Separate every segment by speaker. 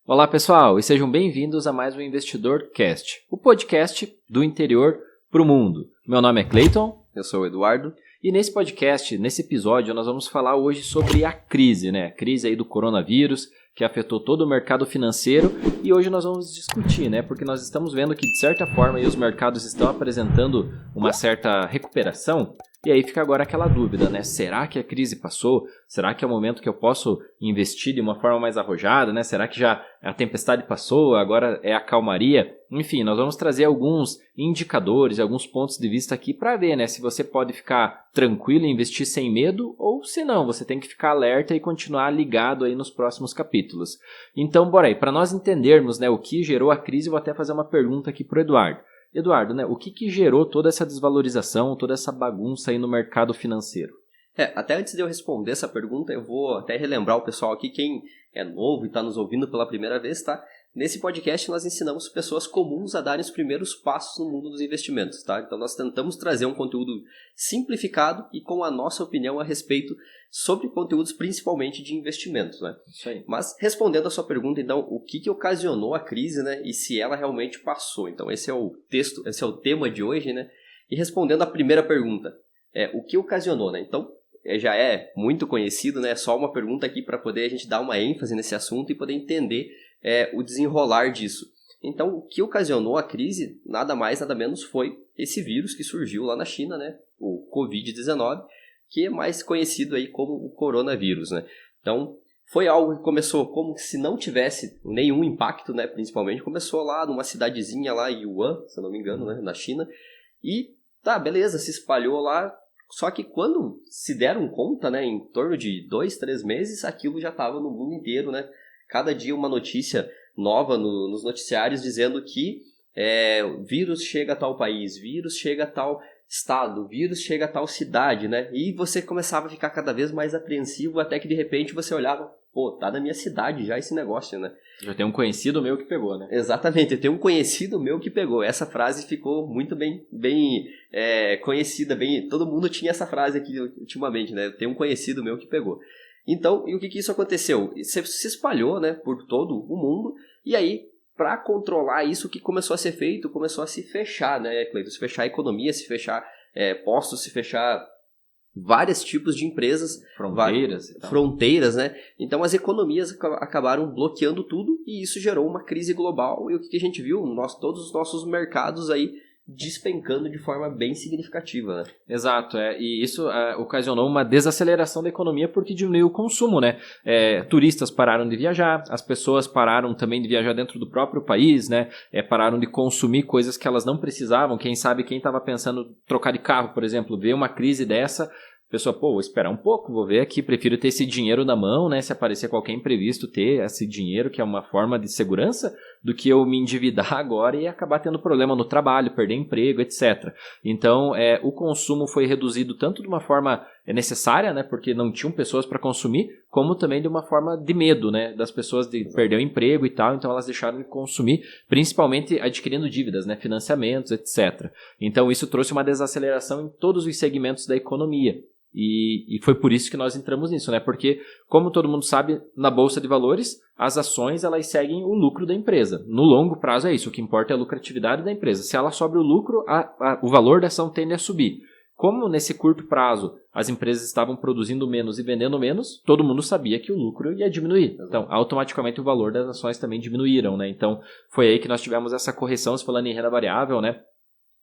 Speaker 1: Olá pessoal, e sejam bem-vindos a mais um Investidor Cast, o podcast do interior para o mundo. Meu nome é Clayton.
Speaker 2: Eu sou o Eduardo.
Speaker 1: E nesse podcast, nesse episódio, nós vamos falar hoje sobre a crise, né? A crise aí do coronavírus, que afetou todo o mercado financeiro, e hoje nós vamos discutir, né? Porque nós estamos vendo que, de certa forma, aí os mercados estão apresentando uma certa recuperação, e aí fica agora aquela dúvida, né? Será que a crise passou? Será que é o momento que eu posso investir de uma forma mais arrojada, né? Será que já a tempestade passou, agora é a calmaria? Enfim, nós vamos trazer alguns indicadores, alguns pontos de vista aqui para ver, né? Se você pode ficar tranquilo e investir sem medo, ou se não, você tem que ficar alerta e continuar ligado aí nos próximos capítulos. Então, bora aí, para nós entendermos, né, o que gerou a crise, eu vou até fazer uma pergunta aqui para o Eduardo. Eduardo, né, o que gerou toda essa desvalorização, toda essa bagunça aí no mercado financeiro?
Speaker 2: Até antes de eu responder essa pergunta, eu vou até relembrar o pessoal aqui, quem é novo e está nos ouvindo pela primeira vez, tá? Nesse podcast nós ensinamos pessoas comuns a darem os primeiros passos no mundo dos investimentos, tá? Então nós tentamos trazer um conteúdo simplificado e com a nossa opinião a respeito sobre conteúdos principalmente de investimentos, né?
Speaker 1: Isso aí.
Speaker 2: Mas respondendo a sua pergunta, então, o que ocasionou a crise, né? E se ela realmente passou? Então esse é o texto, esse é o tema de hoje, né? E respondendo a primeira pergunta, o que ocasionou, né? Então, já é muito conhecido, né? É só uma pergunta aqui para poder a gente dar uma ênfase nesse assunto e poder entender o desenrolar disso. Então, o que ocasionou a crise, nada mais, nada menos, foi esse vírus que surgiu lá na China, né? O Covid-19, que é mais conhecido aí como o coronavírus, né? Então, foi algo que começou como se não tivesse nenhum impacto, né? Principalmente, começou lá numa cidadezinha lá em Wuhan, se eu não me engano, né? Na China. E, tá, beleza, se espalhou lá. Só que quando se deram conta, né, em torno de 2-3 meses, aquilo já estava no mundo inteiro, né? Cada dia uma notícia nova nos noticiários dizendo que o vírus chega a tal país, vírus chega a tal estado, vírus chega a tal cidade, né? E você começava a ficar cada vez mais apreensivo até que de repente você olhava, pô, tá na minha cidade já esse negócio, né?
Speaker 1: Já tem um conhecido meu que pegou, né?
Speaker 2: Exatamente, tem um conhecido meu que pegou. Essa frase ficou muito bem conhecida, todo mundo tinha essa frase aqui ultimamente, né? Tem um conhecido meu que pegou. Então, e o que isso aconteceu? Se espalhou, né, por todo o mundo, e aí, para controlar isso, o que começou a ser feito? Começou a se fechar, né, Cleiton? Se fechar a economia, se fechar postos, se fechar vários tipos de empresas. Fronteiras, né? Então, as economias acabaram bloqueando tudo, e isso gerou uma crise global, e o que a gente viu? Todos os nossos mercados aí despencando de forma bem significativa, né?
Speaker 1: Exato, e isso ocasionou uma desaceleração da economia porque diminuiu o consumo, né? Turistas pararam de viajar, as pessoas pararam também de viajar dentro do próprio país, né? Pararam de consumir coisas que elas não precisavam. Quem sabe quem estava pensando em trocar de carro, por exemplo, vê uma crise dessa, a pessoa, vou esperar um pouco, vou ver aqui, prefiro ter esse dinheiro na mão, né? Se aparecer qualquer imprevisto, ter esse dinheiro, que é uma forma de segurança, do que eu me endividar agora e acabar tendo problema no trabalho, perder emprego, etc. Então, o consumo foi reduzido tanto de uma forma necessária, né? Porque não tinham pessoas para consumir, como também de uma forma de medo, né? Das pessoas de perder o emprego e tal, então elas deixaram de consumir, principalmente adquirindo dívidas, né? Financiamentos, etc. Então, isso trouxe uma desaceleração em todos os segmentos da economia. E foi por isso que nós entramos nisso, né? Porque, como todo mundo sabe, na Bolsa de Valores, as ações elas seguem o lucro da empresa. No longo prazo é isso, o que importa é a lucratividade da empresa. Se ela sobe o lucro, o valor da ação tende a subir. Como nesse curto prazo as empresas estavam produzindo menos e vendendo menos, todo mundo sabia que o lucro ia diminuir. Então, automaticamente o valor das ações também diminuíram, né? Então, foi aí que nós tivemos essa correção, se falando em renda variável, né?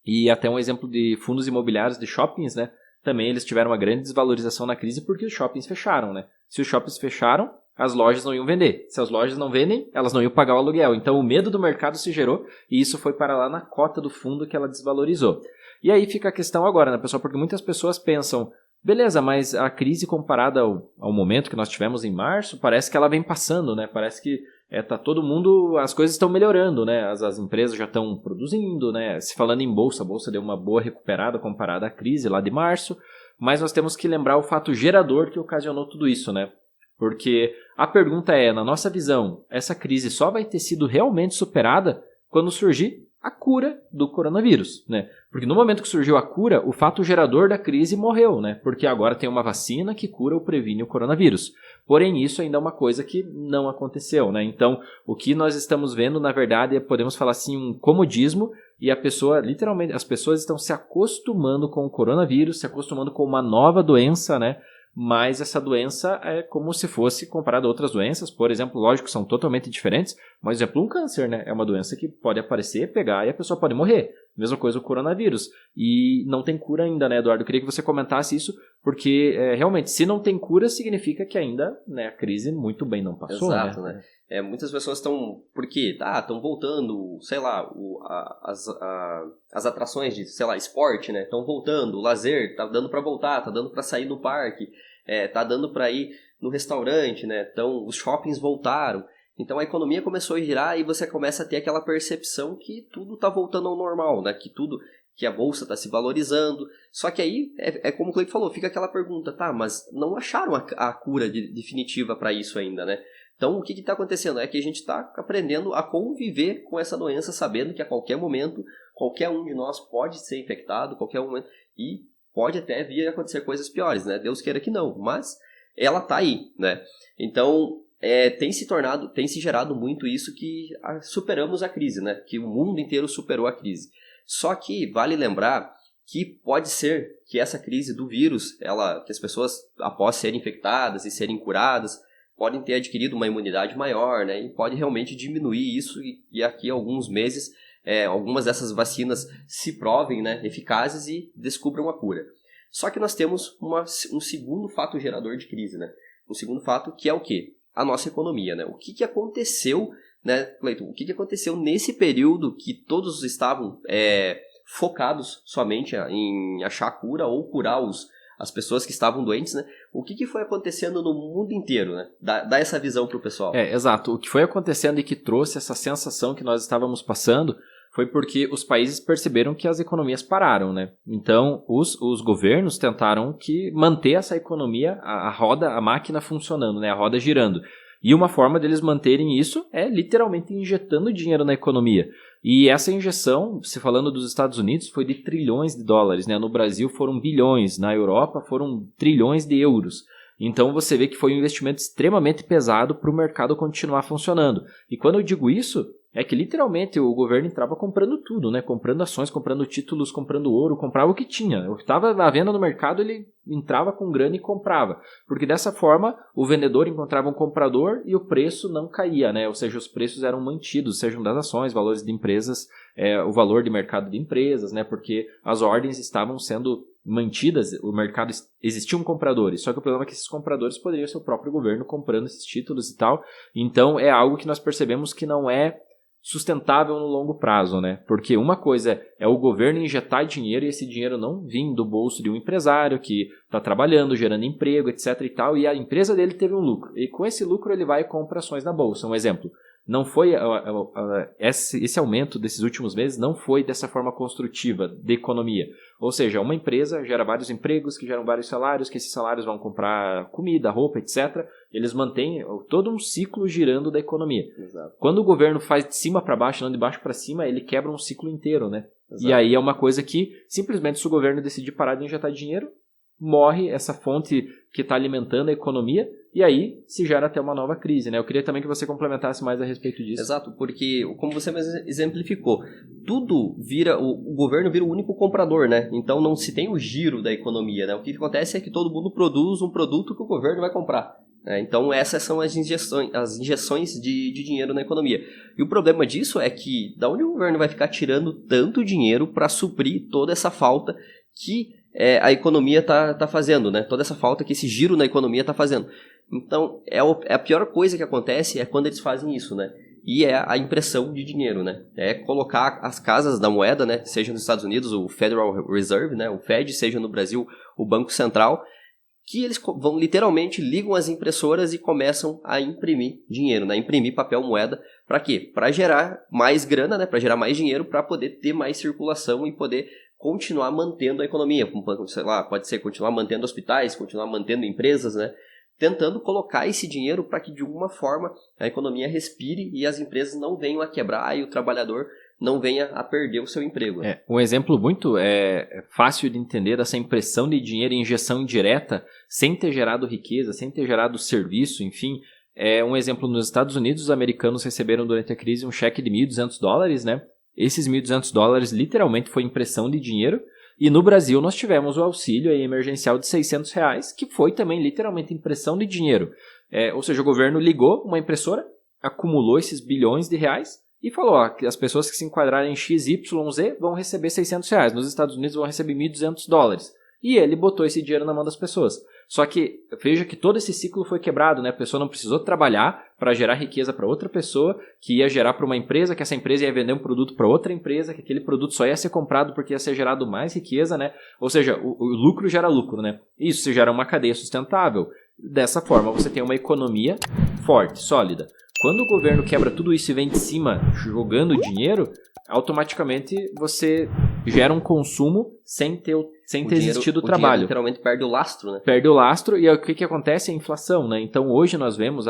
Speaker 1: E até um exemplo de fundos imobiliários de shoppings, né? Também eles tiveram uma grande desvalorização na crise porque os shoppings fecharam, né? Se os shoppings fecharam, as lojas não iam vender. Se as lojas não vendem, elas não iam pagar o aluguel. Então, o medo do mercado se gerou e isso foi para lá na cota do fundo que ela desvalorizou. E aí fica a questão agora, né, pessoal? Porque muitas pessoas pensam, beleza, mas a crise comparada ao momento que nós tivemos em março, parece que ela vem passando, né? Parece que tá todo mundo, as coisas estão melhorando, né? As empresas já estão produzindo, né? Se falando em bolsa, a bolsa deu uma boa recuperada comparada à crise lá de março, mas nós temos que lembrar o fato gerador que ocasionou tudo isso, né? Porque a pergunta na nossa visão, essa crise só vai ter sido realmente superada quando surgir a cura do coronavírus, né? Porque no momento que surgiu a cura, o fato gerador da crise morreu, né? Porque agora tem uma vacina que cura ou previne o coronavírus. Porém, isso ainda é uma coisa que não aconteceu, né? Então, o que nós estamos vendo, na verdade, podemos falar assim, um comodismo, e a pessoa, literalmente, as pessoas estão se acostumando com o coronavírus, se acostumando com uma nova doença, né? Mas essa doença é como se fosse comparada a outras doenças, por exemplo, lógico, são totalmente diferentes, mas, por exemplo, um câncer, né? É uma doença que pode aparecer, pegar e a pessoa pode morrer. Mesma coisa o coronavírus. E não tem cura ainda, né, Eduardo? Eu queria que você comentasse isso, porque realmente, se não tem cura, significa que ainda, né, a crise muito bem não passou.
Speaker 2: Exato, né? Muitas pessoas estão... Por quê? Estão voltando, sei lá, as atrações de, sei lá, esporte, né? Estão voltando, o lazer, tá dando para voltar, tá dando para sair no parque, tá dando para ir no restaurante, né? Então, os shoppings voltaram. Então, a economia começou a girar e você começa a ter aquela percepção que tudo tá voltando ao normal, né? Que a bolsa está se valorizando. Só que aí, como o Cleiton falou, fica aquela pergunta, mas não acharam a cura definitiva para isso ainda, né? Então, o que está acontecendo? É que a gente está aprendendo a conviver com essa doença, sabendo que a qualquer momento, qualquer um de nós pode ser infectado, qualquer momento, e pode até vir a acontecer coisas piores, né? Deus queira que não, mas ela está aí, né? Então, tem se gerado muito isso que superamos a crise, né? Que o mundo inteiro superou a crise. Só que vale lembrar que pode ser que essa crise do vírus, que as pessoas, após serem infectadas e serem curadas, podem ter adquirido uma imunidade maior, né? E pode realmente diminuir isso e aqui a alguns meses, algumas dessas vacinas se provem, né, eficazes e descubram a cura. Só que nós temos um segundo fato gerador de crise, né? Um segundo fato que é o quê? A nossa economia, né? O que aconteceu, né, Cleiton? O que aconteceu nesse período que todos estavam focados somente em achar a cura ou curar as pessoas que estavam doentes, né? O que foi acontecendo no mundo inteiro, né? Dá essa visão para o pessoal.
Speaker 1: Exato. O que foi acontecendo e que trouxe essa sensação que nós estávamos passando foi porque os países perceberam que as economias pararam, né? Então, os governos tentaram manter essa economia, a roda, a máquina funcionando, né? A roda girando. E uma forma deles manterem isso é literalmente injetando dinheiro na economia. E essa injeção, se falando dos Estados Unidos, foi de trilhões de dólares, né? No Brasil foram bilhões, na Europa foram trilhões de euros. Então você vê que foi um investimento extremamente pesado para o mercado continuar funcionando. E quando eu digo isso, é que literalmente o governo entrava comprando tudo, né? Comprando ações, comprando títulos, comprando ouro, comprava o que tinha. O que estava à venda no mercado, ele entrava com grana e comprava. Porque dessa forma, o vendedor encontrava um comprador e o preço não caía, né? Ou seja, os preços eram mantidos, sejam das ações, valores de empresas, o valor de mercado de empresas, né? Porque as ordens estavam sendo mantidas, o mercado, existiam compradores, só que o problema é que esses compradores poderiam ser o próprio governo comprando esses títulos e tal. Então, é algo que nós percebemos que não é sustentável no longo prazo, né? Porque uma coisa é o governo injetar dinheiro e esse dinheiro não vir do bolso de um empresário que está trabalhando, gerando emprego, etc e tal, e a empresa dele teve um lucro. E com esse lucro ele vai e compra ações na bolsa. Um exemplo, não foi esse aumento desses últimos meses não foi dessa forma construtiva de economia. Ou seja, uma empresa gera vários empregos, que geram vários salários, que esses salários vão comprar comida, roupa, etc. Eles mantêm todo um ciclo girando da economia.
Speaker 2: Exato.
Speaker 1: Quando o governo faz de cima para baixo, não de baixo para cima, ele quebra um ciclo inteiro, né? Exato. E aí é uma coisa que, simplesmente, se o governo decidir parar de injetar dinheiro, morre essa fonte que está alimentando a economia e aí se gera até uma nova crise, né? Eu queria também que você complementasse mais a respeito disso.
Speaker 2: Exato, porque, como você mesmo exemplificou, tudo o governo vira o único comprador, né? Então não se tem o giro da economia, né? O que acontece é que todo mundo produz um produto que o governo vai comprar. Então essas são as injeções de dinheiro na economia. E o problema disso é que da onde o governo vai ficar tirando tanto dinheiro para suprir toda essa falta que a economia está fazendo, né? Toda essa falta que esse giro na economia está fazendo. Então, a pior coisa que acontece é quando eles fazem isso, né? E é a impressão de dinheiro, né? É colocar as casas da moeda, né? Seja nos Estados Unidos o Federal Reserve, né? O Fed, seja no Brasil o Banco Central, que eles vão literalmente ligam as impressoras e começam a imprimir dinheiro, né? Imprimir papel moeda. Para quê? Para gerar mais grana, né? Para gerar mais dinheiro, para poder ter mais circulação e poder continuar mantendo a economia. Sei lá, pode ser continuar mantendo hospitais, continuar mantendo empresas, né? tentando colocar esse dinheiro para que de alguma forma a economia respire e as empresas não venham a quebrar e o trabalhador não venha a perder o seu emprego.
Speaker 1: Um exemplo muito fácil de entender dessa impressão de dinheiro e injeção indireta, sem ter gerado riqueza, sem ter gerado serviço, enfim. Um exemplo, nos Estados Unidos, os americanos receberam durante a crise um cheque de $1.200, né? Esses $1.200 literalmente foi impressão de dinheiro. E no Brasil nós tivemos o auxílio emergencial de R$600, que foi também literalmente impressão de dinheiro. Ou seja, o governo ligou uma impressora, acumulou esses bilhões de reais e falou, que as pessoas que se enquadrarem em X, Y, Z vão receber R$600. Nos Estados Unidos vão receber $1.200. E ele botou esse dinheiro na mão das pessoas. Só que veja que todo esse ciclo foi quebrado, né? A pessoa não precisou trabalhar para gerar riqueza para outra pessoa, que ia gerar para uma empresa, que essa empresa ia vender um produto para outra empresa, que aquele produto só ia ser comprado porque ia ser gerado mais riqueza, né? Ou seja, o lucro gera lucro, né? Isso gera uma cadeia sustentável. Dessa forma, você tem uma economia forte, sólida. Quando o governo quebra tudo isso e vem de cima jogando dinheiro, automaticamente você gera um consumo sem ter existido o trabalho.
Speaker 2: Literalmente perde o lastro, né?
Speaker 1: Perde o lastro e o que acontece é a inflação, né? Então hoje nós vemos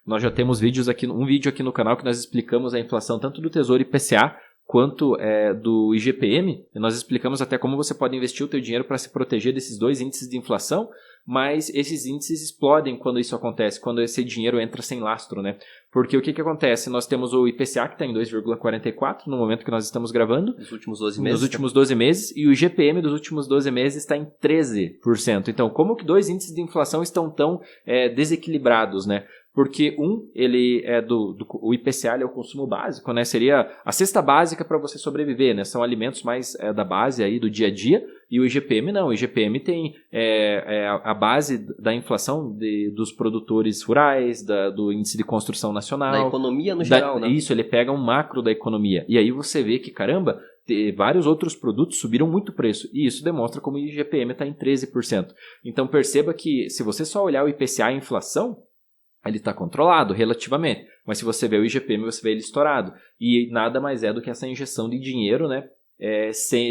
Speaker 1: nós já temos um vídeo aqui no canal que nós explicamos a inflação tanto do Tesouro IPCA quanto do IGPM. E nós explicamos até como você pode investir o teu dinheiro para se proteger desses dois índices de inflação, mas esses índices explodem quando isso acontece, quando esse dinheiro entra sem lastro, né? Porque o que acontece? Nós temos o IPCA que está em 2,44 no momento que nós estamos gravando.
Speaker 2: Nos últimos 12 meses.
Speaker 1: Nos últimos 12 meses. E o IGPM dos últimos 12 meses está em 13%. Então, como que dois índices de inflação estão tão desequilibrados, né? Porque ele o IPCA ele é o consumo básico, né? Seria a cesta básica para você sobreviver, né? São alimentos mais da base aí do dia a dia. E o IGPM não. O IGPM tem a base da inflação dos produtores rurais, do índice de construção nacional.
Speaker 2: Da economia no geral, né?
Speaker 1: Isso, ele pega um macro da economia. E aí você vê que, caramba, vários outros produtos subiram muito o preço. E isso demonstra como o IGPM está em 13%. Então perceba que se você só olhar o IPCA e a inflação, ele está controlado relativamente. Mas se você vê o IGPM, você vê ele estourado. E nada mais é do que essa injeção de dinheiro, né?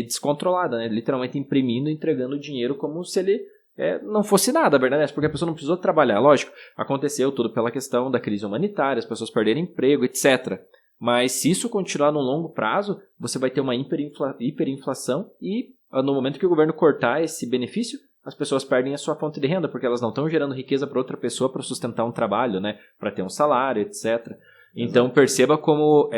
Speaker 1: Descontrolada, né? Literalmente imprimindo, entregando dinheiro como se ele não fosse nada, a verdade é essa, porque a pessoa não precisou trabalhar. Lógico, aconteceu tudo pela questão da crise humanitária, as pessoas perderam emprego, etc. Mas se isso continuar no longo prazo, você vai ter uma hiperinflação e no momento que o governo cortar esse benefício, as pessoas perdem a sua fonte de renda, porque elas não estão gerando riqueza para outra pessoa para sustentar um trabalho, né? Para ter um salário, etc. Então perceba como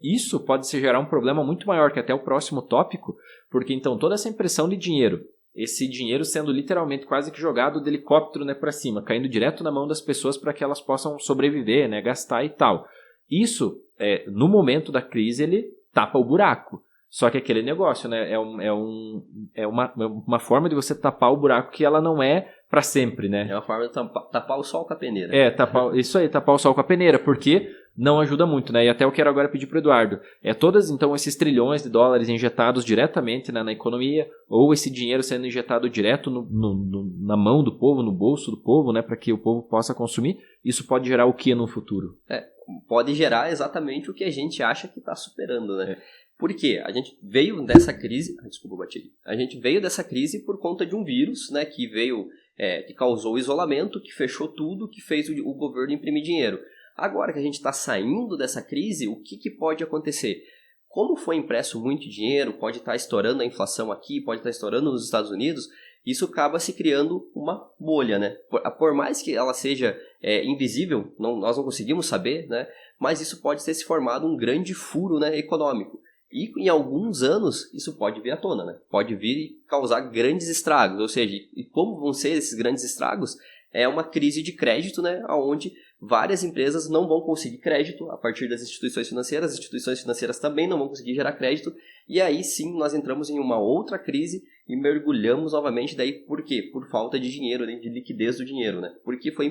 Speaker 1: isso pode se gerar um problema muito maior que até o próximo tópico, porque então toda essa impressão de dinheiro, esse dinheiro sendo literalmente quase que jogado do helicóptero, né, para cima, caindo direto na mão das pessoas para que elas possam sobreviver, né, gastar e tal. Isso, no momento da crise, ele tapa o buraco. Só que aquele negócio, né, é uma forma de você tapar o buraco que ela não é para sempre, né?
Speaker 2: É uma forma de tapar o sol com a peneira.
Speaker 1: Tapar o sol com a peneira, porque não ajuda muito, né? E até eu quero agora pedir para o Eduardo, então, esses trilhões de dólares injetados diretamente, né, na economia, ou esse dinheiro sendo injetado direto na mão do povo, no bolso do povo, né, para que o povo possa consumir, isso pode gerar o que no futuro?
Speaker 2: Pode gerar exatamente o que a gente acha que está superando, né? Por quê? A gente veio dessa crise... Desculpa, bati. A gente veio dessa crise por conta de um vírus, né, que veio, que causou o isolamento, que fechou tudo, que fez o governo imprimir dinheiro. Agora que a gente está saindo dessa crise, o que pode acontecer? Como foi impresso muito dinheiro, pode estar estourando a inflação aqui, pode estar estourando nos Estados Unidos, isso acaba se criando uma bolha, né? Por mais que ela seja invisível, nós não conseguimos saber, né? Mas isso pode ter se formado um grande furo, né, econômico. E em alguns anos isso pode vir à tona, né? Pode vir e causar grandes estragos. Ou seja, e como vão ser esses grandes estragos? É uma crise de crédito, né? Onde várias empresas não vão conseguir crédito a partir das instituições financeiras. As instituições financeiras também não vão conseguir gerar crédito. E aí sim nós entramos em uma outra crise e mergulhamos novamente. Daí por quê? Por falta de dinheiro, né? De liquidez do dinheiro, né? Porque foi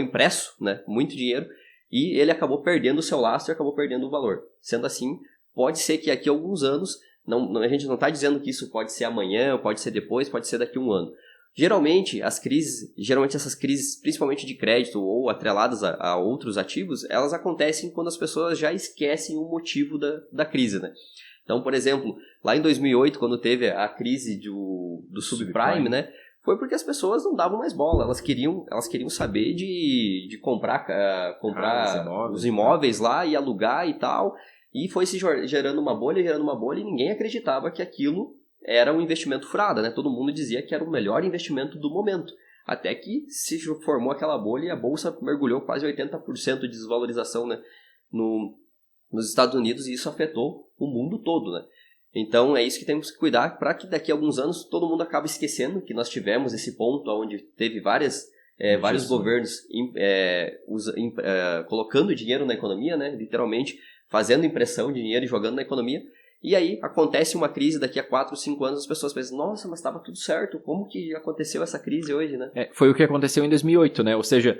Speaker 2: impresso, né, muito dinheiro e ele acabou perdendo o seu lastro e acabou perdendo o valor. Sendo assim, pode ser que daqui a alguns anos, a gente não está dizendo que isso pode ser amanhã, pode ser depois, pode ser daqui a um ano. Geralmente essas crises, principalmente de crédito ou atreladas a outros ativos, elas acontecem quando as pessoas já esquecem o motivo da crise, né? Então, por exemplo, lá em 2008, quando teve a crise do subprime, né? Foi porque as pessoas não davam mais bola, elas queriam saber de comprar os imóveis lá e alugar e tal, e foi se gerando uma bolha, e ninguém acreditava que aquilo era um investimento furado, né? Todo mundo dizia que era o melhor investimento do momento. Até que se formou aquela bolha e a bolsa mergulhou quase 80% de desvalorização, né, nos Estados Unidos, e isso afetou o mundo todo, né? Então é isso que temos que cuidar para que daqui a alguns anos todo mundo acabe esquecendo que nós tivemos esse ponto onde teve vários governos colocando dinheiro na economia, né, literalmente fazendo impressão de dinheiro e jogando na economia. E aí acontece uma crise daqui a 4, 5 anos, as pessoas pensam, nossa, mas estava tudo certo, como que aconteceu essa crise hoje, né?
Speaker 1: Foi o que aconteceu em 2008, né? Ou seja,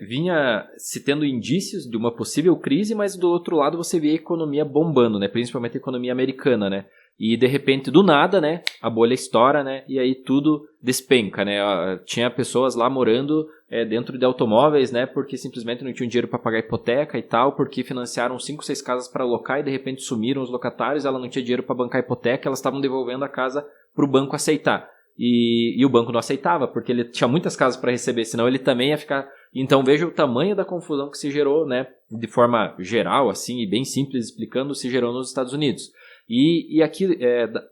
Speaker 1: vinha se tendo indícios de uma possível crise, mas do outro lado você via a economia bombando, né? Principalmente a economia americana, né? E de repente, do nada, né? A bolha estoura, né? E aí tudo despenca, né? Tinha pessoas lá morando dentro de automóveis, né? Porque simplesmente não tinham dinheiro para pagar hipoteca e tal, porque financiaram 5, 6 casas para alocar e de repente sumiram os locatários, ela não tinha dinheiro para bancar hipoteca, elas estavam devolvendo a casa para o banco aceitar. E o banco não aceitava, porque ele tinha muitas casas para receber, senão ele também ia ficar... Então veja o tamanho da confusão que se gerou, né? De forma geral, assim, e bem simples explicando, se gerou nos Estados Unidos. E aqui,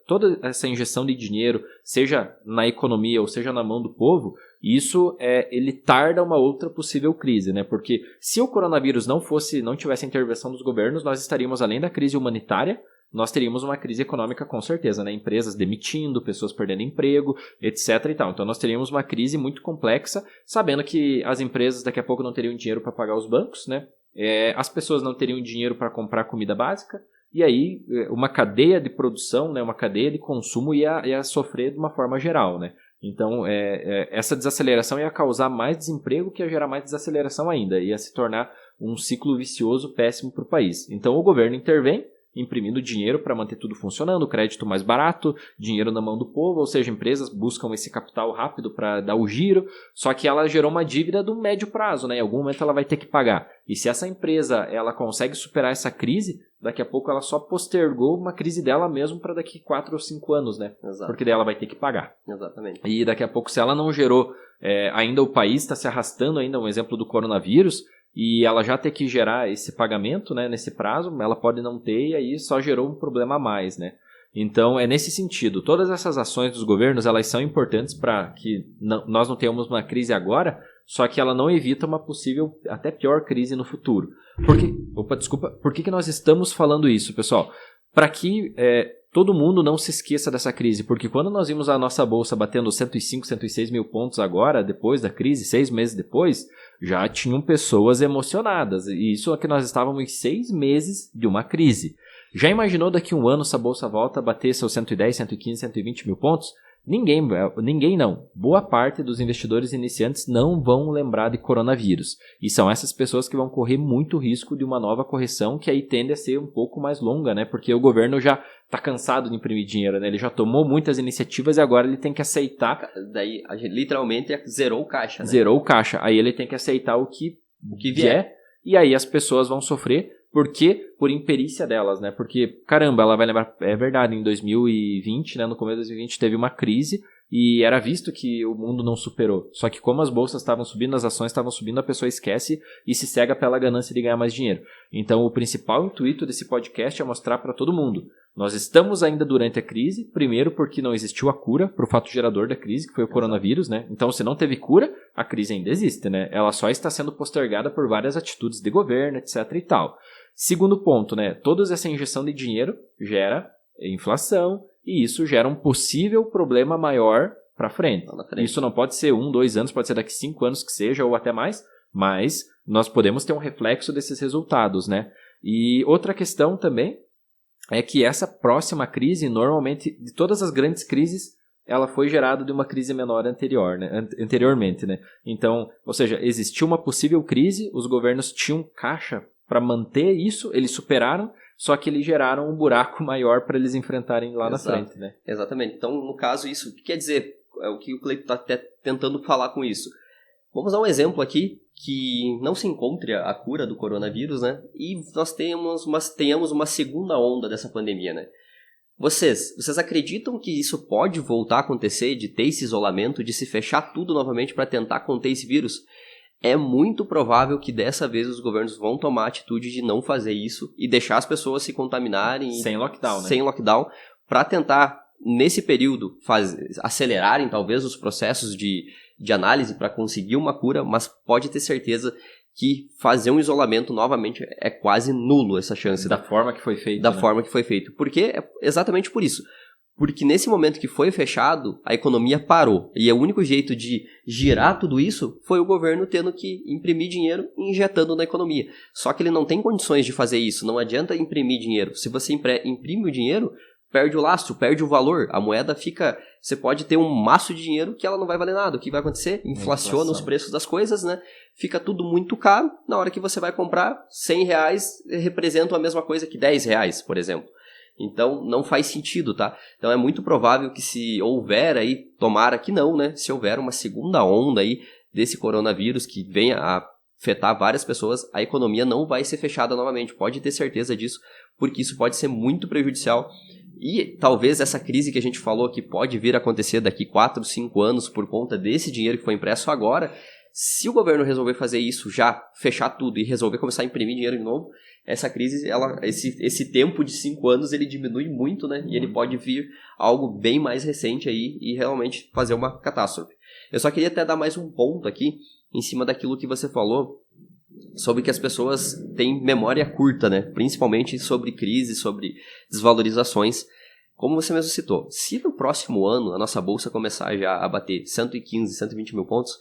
Speaker 1: toda essa injeção de dinheiro, seja na economia ou seja na mão do povo, isso ele tarda uma outra possível crise, né? Porque se o coronavírus não tivesse a intervenção dos governos, nós estaríamos além da crise humanitária, nós teríamos uma crise econômica com certeza, né? Empresas demitindo, pessoas perdendo emprego, etc. e tal. Então nós teríamos uma crise muito complexa, sabendo que as empresas daqui a pouco não teriam dinheiro para pagar os bancos, né? As pessoas não teriam dinheiro para comprar comida básica, e aí uma cadeia de produção, né? Uma cadeia de consumo ia sofrer de uma forma geral, né? Então essa desaceleração ia causar mais desemprego, que ia gerar mais desaceleração ainda, ia se tornar um ciclo vicioso péssimo para o país. Então o governo intervém, imprimindo dinheiro para manter tudo funcionando, crédito mais barato, dinheiro na mão do povo, ou seja, empresas buscam esse capital rápido para dar o giro, só que ela gerou uma dívida do médio prazo, né? Em algum momento ela vai ter que pagar. E se essa empresa ela consegue superar essa crise, daqui a pouco ela só postergou uma crise dela mesmo para daqui 4 ou 5 anos, né?
Speaker 2: Exato.
Speaker 1: Porque daí ela vai ter que pagar.
Speaker 2: Exatamente.
Speaker 1: E daqui a pouco, se ela não gerou, ainda o país está se arrastando, ainda um exemplo do coronavírus, e ela já ter que gerar esse pagamento, né, nesse prazo, ela pode não ter, e aí só gerou um problema a mais, né? Então, é nesse sentido, todas essas ações dos governos, elas são importantes para que nós não tenhamos uma crise agora, só que ela não evita uma possível, até pior crise no futuro. Por que nós estamos falando isso, pessoal? Para que todo mundo não se esqueça dessa crise, porque quando nós vimos a nossa bolsa batendo 105, 106 mil pontos agora, depois da crise, 6 meses depois, já tinham pessoas emocionadas, e isso é que nós estávamos em 6 meses de uma crise. Já imaginou daqui a um ano se a bolsa volta a bater seus 110, 115, 120 mil pontos? Ninguém não. Boa parte dos investidores iniciantes não vão lembrar de coronavírus. E são essas pessoas que vão correr muito risco de uma nova correção, que aí tende a ser um pouco mais longa, né? Porque o governo já está cansado de imprimir dinheiro, né? Ele já tomou muitas iniciativas e agora ele tem que aceitar.
Speaker 2: Daí, a gente literalmente zerou o caixa, né?
Speaker 1: Zerou o caixa. Aí ele tem que aceitar o que vier. E aí as pessoas vão sofrer. Por quê? Por imperícia delas, né? Porque, caramba, ela vai lembrar... É verdade, em 2020, né? No começo de 2020 teve uma crise e era visto que o mundo não superou. Só que como as bolsas estavam subindo, as ações estavam subindo, a pessoa esquece e se cega pela ganância de ganhar mais dinheiro. Então, o principal intuito desse podcast é mostrar para todo mundo. Nós estamos ainda durante a crise, primeiro porque não existiu a cura para o fato gerador da crise, que foi o coronavírus, né? Então, se não teve cura, a crise ainda existe, né? Ela só está sendo postergada por várias atitudes de governo, etc e tal. Segundo ponto, né? Toda essa injeção de dinheiro gera inflação e isso gera um possível problema maior para frente. Isso não pode ser 1, 2 anos, pode ser daqui 5 anos que seja ou até mais, mas nós podemos ter um reflexo desses resultados, né? E outra questão também é que essa próxima crise, normalmente, de todas as grandes crises, ela foi gerada de uma crise menor anteriormente, né? Então, ou seja, existiu uma possível crise, os governos tinham caixa para manter isso, eles superaram, só que eles geraram um buraco maior para eles enfrentarem lá na frente, né?
Speaker 2: Exatamente. Então, no caso, isso o que quer dizer? É o que o Cleiton está até tentando falar com isso. Vamos dar um exemplo aqui que não se encontre a cura do coronavírus, né? E nós tenhamos uma segunda onda dessa pandemia, né? Vocês acreditam que isso pode voltar a acontecer, de ter esse isolamento, de se fechar tudo novamente para tentar conter esse vírus? É muito provável que dessa vez os governos vão tomar a atitude de não fazer isso e deixar as pessoas se contaminarem.
Speaker 1: Sem lockdown, né?
Speaker 2: Sem lockdown, para tentar, nesse período, acelerarem talvez os processos de análise para conseguir uma cura, mas pode ter certeza que fazer um isolamento novamente é quase nulo essa chance.
Speaker 1: Da forma que foi feito.
Speaker 2: Da forma que foi feito. Porque é exatamente por isso. Porque nesse momento que foi fechado, a economia parou. E o único jeito de girar tudo isso foi o governo tendo que imprimir dinheiro e injetando na economia. Só que ele não tem condições de fazer isso. Não adianta imprimir dinheiro. Se você imprime o dinheiro, perde o lastro, perde o valor. A moeda fica... Você pode ter um maço de dinheiro que ela não vai valer nada. O que vai acontecer? Inflaciona os preços das coisas, né? Fica tudo muito caro. Na hora que você vai comprar, R$100 representam a mesma coisa que R$10, por exemplo. Então, não faz sentido, tá? Então, é muito provável que se houver aí, tomara que não, né? Se houver uma segunda onda aí desse coronavírus que venha a afetar várias pessoas, a economia não vai ser fechada novamente. Pode ter certeza disso, porque isso pode ser muito prejudicial. E talvez essa crise que a gente falou que pode vir a acontecer daqui 4, 5 anos por conta desse dinheiro que foi impresso agora, se o governo resolver fazer isso, já fechar tudo e resolver começar a imprimir dinheiro de novo, essa crise, esse tempo de 5 anos, ele diminui muito, né? E ele pode vir algo bem mais recente aí e realmente fazer uma catástrofe. Eu só queria até dar mais um ponto aqui, em cima daquilo que você falou, sobre que as pessoas têm memória curta, né? Principalmente sobre crise, sobre desvalorizações. Como você mesmo citou, se no próximo ano a nossa bolsa começar já a bater 115, 120 mil pontos,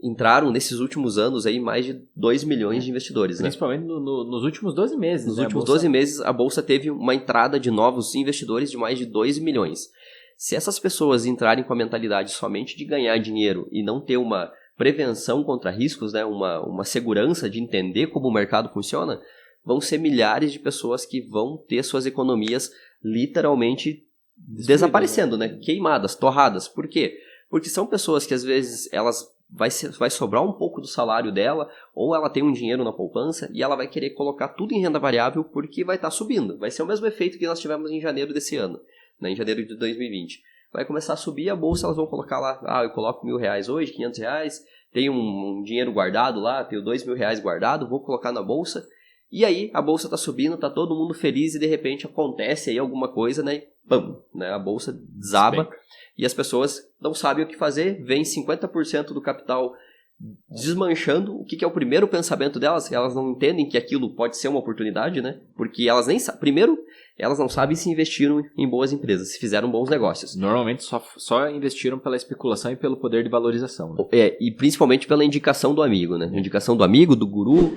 Speaker 2: entraram nesses últimos anos aí mais de 2 milhões de investidores.
Speaker 1: Principalmente
Speaker 2: né?
Speaker 1: nos últimos 12 meses.
Speaker 2: Nos
Speaker 1: né?
Speaker 2: últimos 12 meses a bolsa teve uma entrada de novos investidores de mais de 2 milhões. Se essas pessoas entrarem com a mentalidade somente de ganhar dinheiro e não ter uma prevenção contra riscos, né? uma segurança de entender como o mercado funciona, vão ser milhares de pessoas que vão ter suas economias literalmente desaparecendo, né? Queimadas, torradas. Por quê? Porque são pessoas que às vezes elas vai sobrar um pouco do salário dela, ou ela tem um dinheiro na poupança e ela vai querer colocar tudo em renda variável porque vai estar subindo. Vai ser o mesmo efeito que nós tivemos em janeiro desse ano, né? Em janeiro de 2020. Vai começar a subir a bolsa, elas vão colocar lá, eu coloco R$1.000 hoje, R$500, tenho um dinheiro guardado lá, tenho R$2.000 guardado, vou colocar na bolsa. E aí a bolsa está subindo, está todo mundo feliz e de repente acontece aí alguma coisa, né? E pam, né? A bolsa desaba e as pessoas não sabem o que fazer, vem 50% do capital desmanchando. O que é o primeiro pensamento delas? Elas não entendem que aquilo pode ser uma oportunidade, né? Porque elas nem sabem. Primeiro, elas não sabem se investiram em boas empresas, se fizeram bons negócios.
Speaker 1: Normalmente só investiram pela especulação e pelo poder de valorização. Né?
Speaker 2: E principalmente pela indicação do amigo, né? Indicação do amigo, do guru.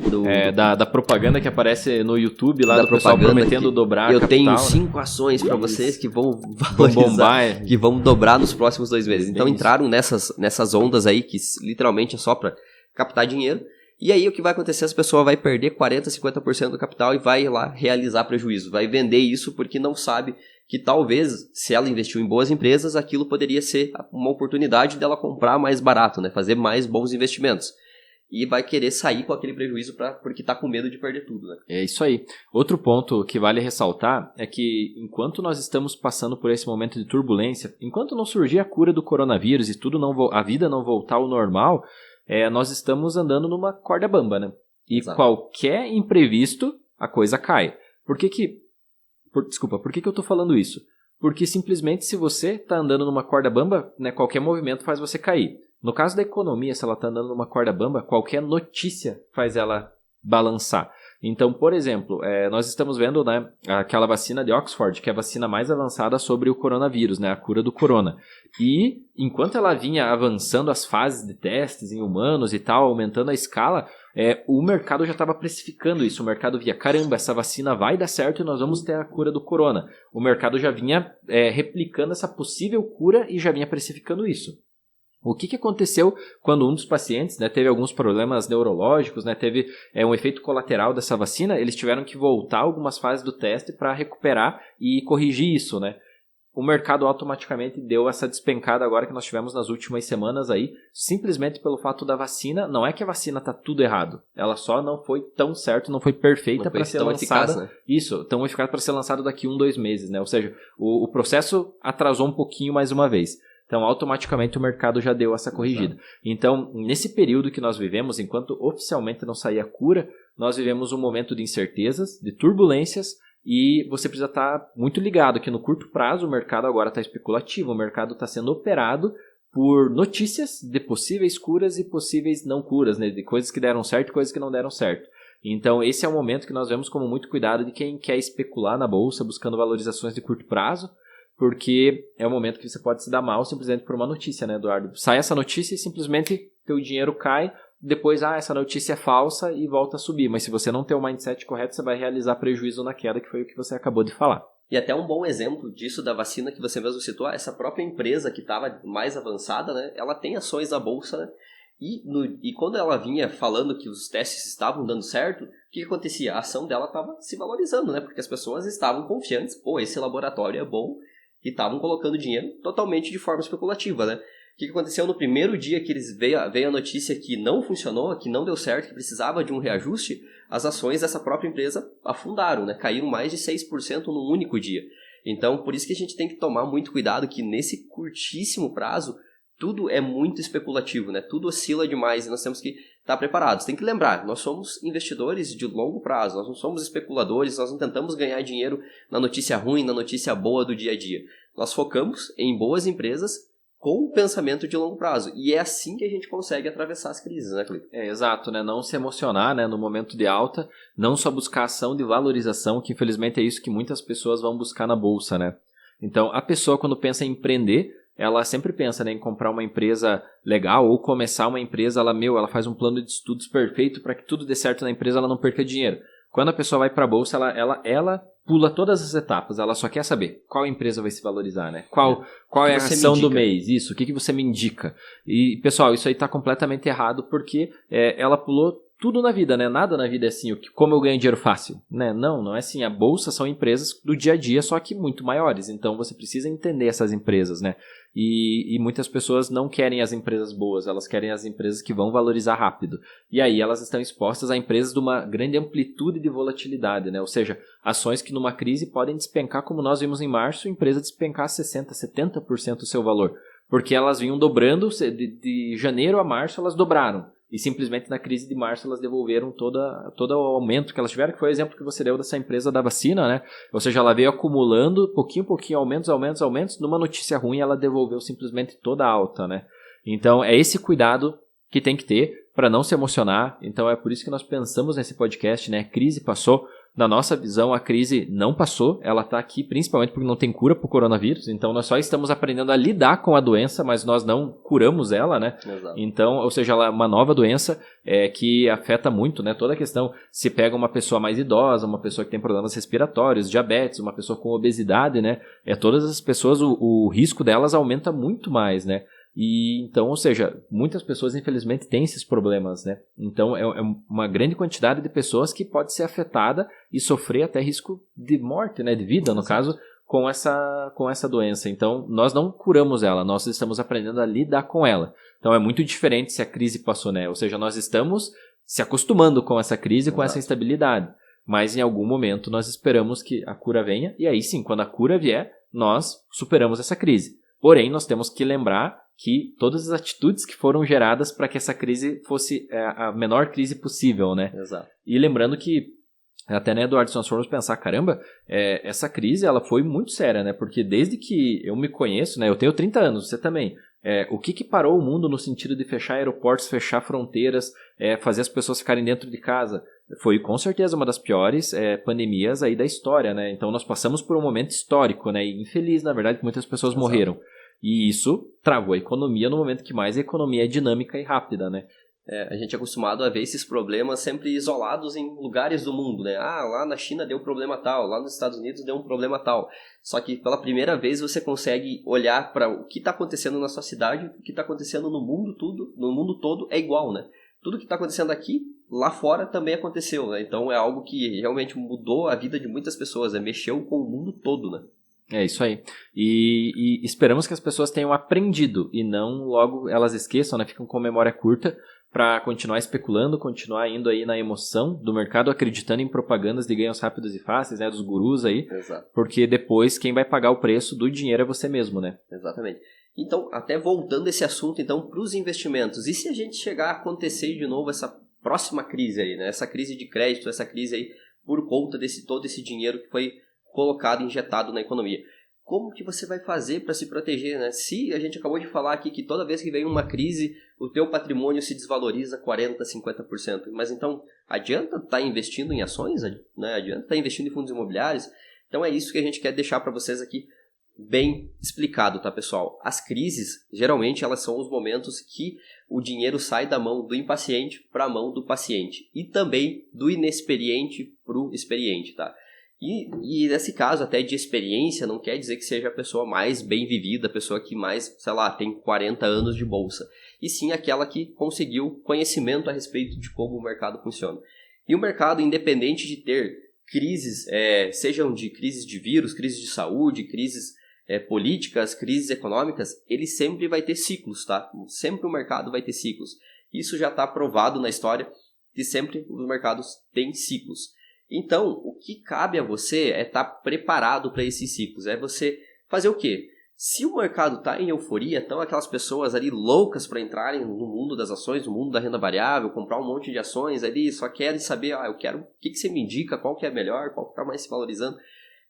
Speaker 1: Da propaganda que aparece no YouTube lá do pessoal prometendo dobrar a capital.
Speaker 2: Eu tenho 5 ações para vocês que vão valorizar, que vão dobrar nos próximos 2 meses. Então entraram nessas ondas aí que literalmente é só para captar dinheiro. E aí o que vai acontecer? As pessoas vão perder 40%, 50% do capital e vai lá realizar prejuízo. Vai vender isso porque não sabe que talvez, se ela investiu em boas empresas, aquilo poderia ser uma oportunidade dela comprar mais barato, né? Fazer mais bons investimentos. E vai querer sair com aquele prejuízo porque está com medo de perder tudo, né?
Speaker 1: É isso aí. Outro ponto que vale ressaltar é que enquanto nós estamos passando por esse momento de turbulência, enquanto não surgir a cura do coronavírus e a vida não voltar ao normal, nós estamos andando numa corda bamba, né? E
Speaker 2: Exato.
Speaker 1: Qualquer imprevisto, a coisa cai. Por que eu tô falando isso? Porque simplesmente se você está andando numa corda bamba, né, qualquer movimento faz você cair. No caso da economia, se ela está andando numa corda bamba, qualquer notícia faz ela balançar. Então, por exemplo, nós estamos vendo, né, aquela vacina de Oxford, que é a vacina mais avançada sobre o coronavírus, né, a cura do corona. E enquanto ela vinha avançando as fases de testes em humanos e tal, aumentando a escala, o mercado já estava precificando isso. O mercado via, caramba, essa vacina vai dar certo e nós vamos ter a cura do corona. O mercado já vinha replicando essa possível cura e já vinha precificando isso. O que aconteceu quando um dos pacientes, né, teve alguns problemas neurológicos, né, teve um efeito colateral dessa vacina? Eles tiveram que voltar algumas fases do teste para recuperar e corrigir isso, né? o mercado automaticamente deu essa despencada agora que nós tivemos nas últimas semanas aí, simplesmente pelo fato da vacina. Não é que a vacina tá tudo errado, ela só não foi tão certo, não foi perfeita para ser lançada. Eficaz, né? Isso, tão eficaz para ser lançado daqui 1-2 meses, né? Ou seja, o processo atrasou um pouquinho mais uma vez. Então, automaticamente o mercado já deu essa corrigida. Então, nesse período que nós vivemos, enquanto oficialmente não saía a cura, nós vivemos um momento de incertezas, de turbulências, e você precisa estar muito ligado que no curto prazo o mercado agora está especulativo, o mercado está sendo operado por notícias de possíveis curas e possíveis não curas, né? De coisas que deram certo e coisas que não deram certo. Então esse é um momento que nós vemos como muito cuidado de quem quer especular na bolsa, buscando valorizações de curto prazo, porque é um momento que você pode se dar mal simplesmente por uma notícia, né, Eduardo? Sai essa notícia e simplesmente teu dinheiro cai. Depois, essa notícia é falsa e volta a subir. Mas se você não ter o mindset correto, você vai realizar prejuízo na queda, que foi o que você acabou de falar.
Speaker 2: E até um bom exemplo disso da vacina que você mesmo citou, essa própria empresa que estava mais avançada, né, ela tem ações na bolsa, né, e quando ela vinha falando que os testes estavam dando certo, o que acontecia? A ação dela estava se valorizando, né, porque as pessoas estavam confiantes, esse laboratório é bom, e estavam colocando dinheiro totalmente de forma especulativa, né. O que aconteceu no primeiro dia que veio a notícia que não funcionou, que não deu certo, que precisava de um reajuste, as ações dessa própria empresa afundaram, né? Caíram mais de 6% num único dia. Então, por isso que a gente tem que tomar muito cuidado que nesse curtíssimo prazo, tudo é muito especulativo, né? Tudo oscila demais e nós temos que estar preparados. Tem que lembrar, nós somos investidores de longo prazo, nós não somos especuladores, nós não tentamos ganhar dinheiro na notícia ruim, na notícia boa do dia a dia. Nós focamos em boas empresas com o pensamento de longo prazo. E é assim que a gente consegue atravessar as crises, né, Cleiton?
Speaker 1: Exato, né? Não se emocionar, né, no momento de alta, não só buscar ação de valorização, que infelizmente é isso que muitas pessoas vão buscar na bolsa, né? Então, a pessoa quando pensa em empreender, ela sempre pensa, né, em comprar uma empresa legal ou começar uma empresa, ela faz um plano de estudos perfeito para que tudo dê certo na empresa, ela não perca dinheiro. Quando a pessoa vai para a bolsa, ela pula todas as etapas, ela só quer saber qual empresa vai se valorizar, né? Qual é a ação do mês, isso, o que você me indica? E, pessoal, isso aí está completamente errado porque ela pulou tudo na vida, né? Nada na vida é assim, como eu ganho dinheiro fácil, né? Não é assim. A bolsa são empresas do dia a dia, só que muito maiores, então você precisa entender essas empresas, né? E muitas pessoas não querem as empresas boas, elas querem as empresas que vão valorizar rápido. E aí elas estão expostas a empresas de uma grande amplitude de volatilidade, né? Ou seja, ações que numa crise podem despencar, como nós vimos em março, a empresa despencar 60%, 70% do seu valor. Porque elas vinham dobrando, de janeiro a março elas dobraram. E simplesmente na crise de março elas devolveram todo o aumento que elas tiveram, que foi o exemplo que você deu dessa empresa da vacina, né? Ou seja, ela veio acumulando pouquinho, aumentos. Numa notícia ruim ela devolveu simplesmente toda a alta, né? Então é esse cuidado que tem que ter para não se emocionar. Então é por isso que nós pensamos nesse podcast, né? Crise passou. Na nossa visão, a crise não passou, ela está aqui principalmente porque não tem cura para o coronavírus, então nós só estamos aprendendo a lidar com a doença, mas nós não curamos ela, né?
Speaker 2: Exato.
Speaker 1: Então, ou seja, ela é uma nova doença que afeta muito, né? Toda a questão, se pega uma pessoa mais idosa, uma pessoa que tem problemas respiratórios, diabetes, uma pessoa com obesidade, né? Todas as pessoas, o risco delas aumenta muito mais, né? E então, ou seja, muitas pessoas infelizmente têm esses problemas, né? Então é uma grande quantidade de pessoas que pode ser afetada e sofrer até risco de morte, né? De vida, no caso, com essa doença. Então nós não curamos ela, nós estamos aprendendo a lidar com ela. Então é muito diferente se a crise passou, né? Ou seja, nós estamos se acostumando com essa crise, com essa instabilidade. Mas em algum momento nós esperamos que a cura venha e aí sim, quando a cura vier, nós superamos essa crise. Porém, nós temos que lembrar que todas as atitudes que foram geradas para que essa crise fosse a menor crise possível, né?
Speaker 2: Exato.
Speaker 1: E lembrando que, até, né, Eduardo, se nós formos pensar, caramba, essa crise, ela foi muito séria, né? Porque desde que eu me conheço, né, eu tenho 30 anos, você também, o que parou o mundo no sentido de fechar aeroportos, fechar fronteiras, fazer as pessoas ficarem dentro de casa? Foi com certeza uma das piores pandemias aí da história, né? Então nós passamos por um momento histórico, né? E infeliz, na verdade, que muitas pessoas morreram. E isso travou a economia no momento que mais a economia é dinâmica e rápida, né?
Speaker 2: A gente é acostumado a ver esses problemas sempre isolados em lugares do mundo, né? Lá na China deu um problema tal, lá nos Estados Unidos deu um problema tal. Só que pela primeira vez você consegue olhar para o que está acontecendo na sua cidade, o que está acontecendo no mundo todo é igual, né? Tudo que está acontecendo aqui, lá fora também aconteceu, né? Então é algo que realmente mudou a vida de muitas pessoas, né? Mexeu com o mundo todo, né?
Speaker 1: É isso aí. E esperamos que as pessoas tenham aprendido e não logo elas esqueçam, né? Ficam com memória curta para continuar especulando, continuar indo aí na emoção do mercado, acreditando em propagandas de ganhos rápidos e fáceis, né? Dos gurus aí.
Speaker 2: Exato.
Speaker 1: Porque depois quem vai pagar o preço do dinheiro é você mesmo, né?
Speaker 2: Exatamente. Então, até voltando esse assunto, então, para os investimentos. E se a gente chegar a acontecer de novo essa próxima crise aí, né? Essa crise de crédito, essa crise aí por conta desse todo esse dinheiro que foi colocado, injetado na economia. Como que você vai fazer para se proteger, né? Se a gente acabou de falar aqui que toda vez que vem uma crise, o teu patrimônio se desvaloriza 40%, 50%. Mas então, adianta estar investindo em ações? Né? Adianta estar investindo em fundos imobiliários? Então é isso que a gente quer deixar para vocês aqui bem explicado, tá, pessoal? As crises, geralmente, elas são os momentos que o dinheiro sai da mão do impaciente para a mão do paciente. E também do inexperiente para o experiente, tá? E nesse caso até de experiência, não quer dizer que seja a pessoa mais bem vivida, a pessoa que mais, sei lá, tem 40 anos de bolsa. E sim aquela que conseguiu conhecimento a respeito de como o mercado funciona. E o mercado, independente de ter crises, sejam de crises de vírus, crises de saúde, crises políticas, crises econômicas, ele sempre vai ter ciclos, tá? Sempre o mercado vai ter ciclos. Isso já está provado na história que sempre os mercados têm ciclos. Então, o que cabe a você é estar preparado para esses ciclos. É você fazer o quê? Se o mercado está em euforia, estão aquelas pessoas ali loucas para entrarem no mundo das ações, no mundo da renda variável, comprar um monte de ações ali, só querem saber, eu quero, o que você me indica, qual que é melhor, qual que está mais se valorizando.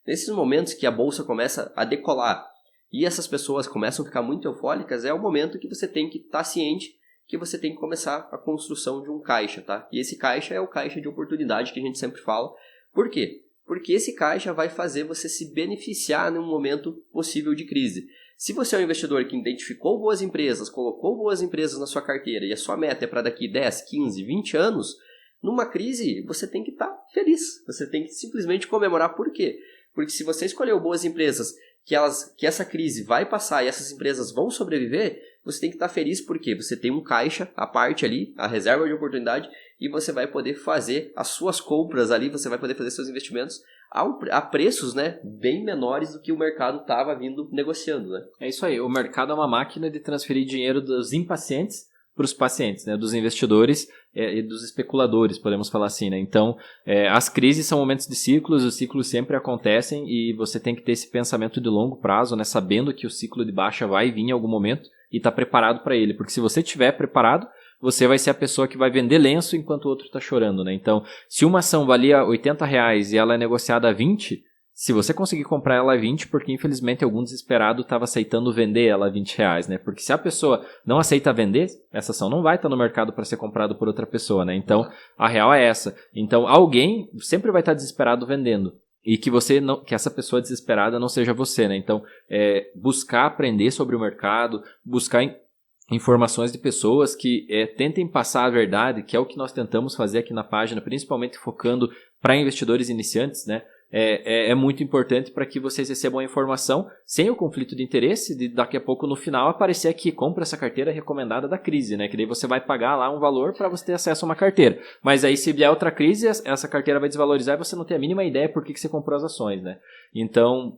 Speaker 2: Nesses momentos que a bolsa começa a decolar e essas pessoas começam a ficar muito eufóricas, é o momento que você tem que estar ciente que você tem que começar a construção de um caixa, tá? E esse caixa é o caixa de oportunidade que a gente sempre fala. Por quê? Porque esse caixa vai fazer você se beneficiar num momento possível de crise. Se você é um investidor que identificou boas empresas, colocou boas empresas na sua carteira e a sua meta é para daqui 10, 15, 20 anos, numa crise você tem que estar feliz. Você tem que simplesmente comemorar. Por quê? Porque se você escolheu boas empresas que essa crise vai passar e essas empresas vão sobreviver, você tem que estar feliz porque você tem um caixa, a parte ali, a reserva de oportunidade, e você vai poder fazer as suas compras ali, você vai poder fazer seus investimentos a preços, né, bem menores do que o mercado estava vindo negociando, né?
Speaker 1: É isso aí, o mercado é uma máquina de transferir dinheiro dos impacientes para os pacientes, né, dos investidores e dos especuladores, podemos falar assim, né? Então, as crises são momentos de ciclos, os ciclos sempre acontecem e você tem que ter esse pensamento de longo prazo, né, sabendo que o ciclo de baixa vai vir em algum momento e estar preparado para ele, porque se você estiver preparado, você vai ser a pessoa que vai vender lenço enquanto o outro está chorando, né? Então, se uma ação valia R$80 e ela é negociada a 20, se você conseguir comprar ela a 20, porque infelizmente algum desesperado estava aceitando vender ela a R$20, né? Porque se a pessoa não aceita vender, essa ação não vai estar no mercado para ser comprada por outra pessoa, né? Então, a real é essa. Então, alguém sempre vai estar desesperado vendendo. E que que essa pessoa desesperada não seja você, né? Então, buscar aprender sobre o mercado, buscar informações de pessoas que tentem passar a verdade, que é o que nós tentamos fazer aqui na página, principalmente focando para investidores iniciantes, né? É muito importante para que vocês recebam a informação sem o conflito de interesse de daqui a pouco no final aparecer aqui, compra essa carteira recomendada da crise, né? Que daí você vai pagar lá um valor para você ter acesso a uma carteira. Mas aí se vier outra crise, essa carteira vai desvalorizar e você não tem a mínima ideia por que você comprou as ações, né? Então,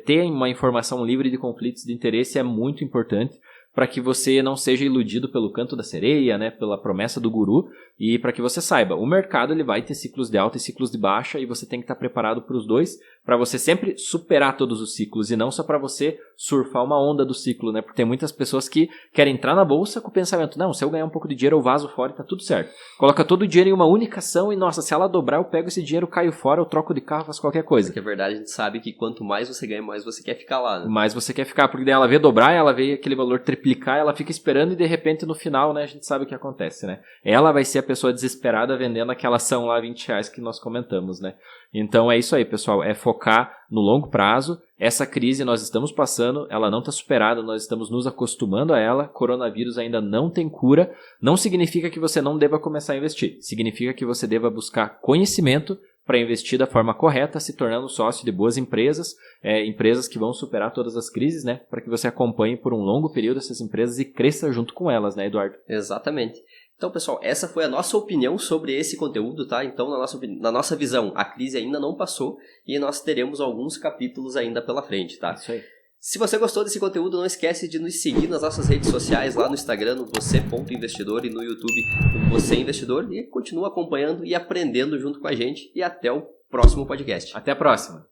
Speaker 1: ter uma informação livre de conflitos de interesse é muito importante para que você não seja iludido pelo canto da sereia, né, pela promessa do guru, e para que você saiba, o mercado ele vai ter ciclos de alta e ciclos de baixa, e você tem que estar preparado para os dois, para você sempre superar todos os ciclos, e não só para você surfar uma onda do ciclo, né, porque tem muitas pessoas que querem entrar na bolsa com o pensamento, não, se eu ganhar um pouco de dinheiro eu vazo fora e tá tudo certo. Coloca todo o dinheiro em uma única ação e, nossa, se ela dobrar eu pego esse dinheiro, caio fora, eu troco de carro, faço qualquer coisa.
Speaker 2: Porque é verdade, a gente sabe que quanto mais você ganha, mais você quer ficar lá, né?
Speaker 1: Mais você quer ficar, porque daí ela vê dobrar, ela vê aquele valor triplicar, ela fica esperando e de repente no final, né, a gente sabe o que acontece, né? Ela vai ser a pessoa desesperada vendendo aquela ação lá R$20 que nós comentamos, né? Então é isso aí, pessoal, é focar no longo prazo. Essa crise nós estamos passando, ela não está superada, nós estamos nos acostumando a ela, coronavírus ainda não tem cura, não significa que você não deva começar a investir, significa que você deva buscar conhecimento para investir da forma correta, se tornando sócio de boas empresas, empresas que vão superar todas as crises, né? Para que você acompanhe por um longo período essas empresas e cresça junto com elas, né, Eduardo?
Speaker 2: Exatamente. Então, pessoal, essa foi a nossa opinião sobre esse conteúdo, tá? Então, na nossa visão, a crise ainda não passou e nós teremos alguns capítulos ainda pela frente, tá?
Speaker 1: Isso aí.
Speaker 2: Se você gostou desse conteúdo, não esquece de nos seguir nas nossas redes sociais, lá no Instagram, no você.investidor e no YouTube, no Você Investidor, e continua acompanhando e aprendendo junto com a gente. E até o próximo podcast.
Speaker 1: Até a próxima.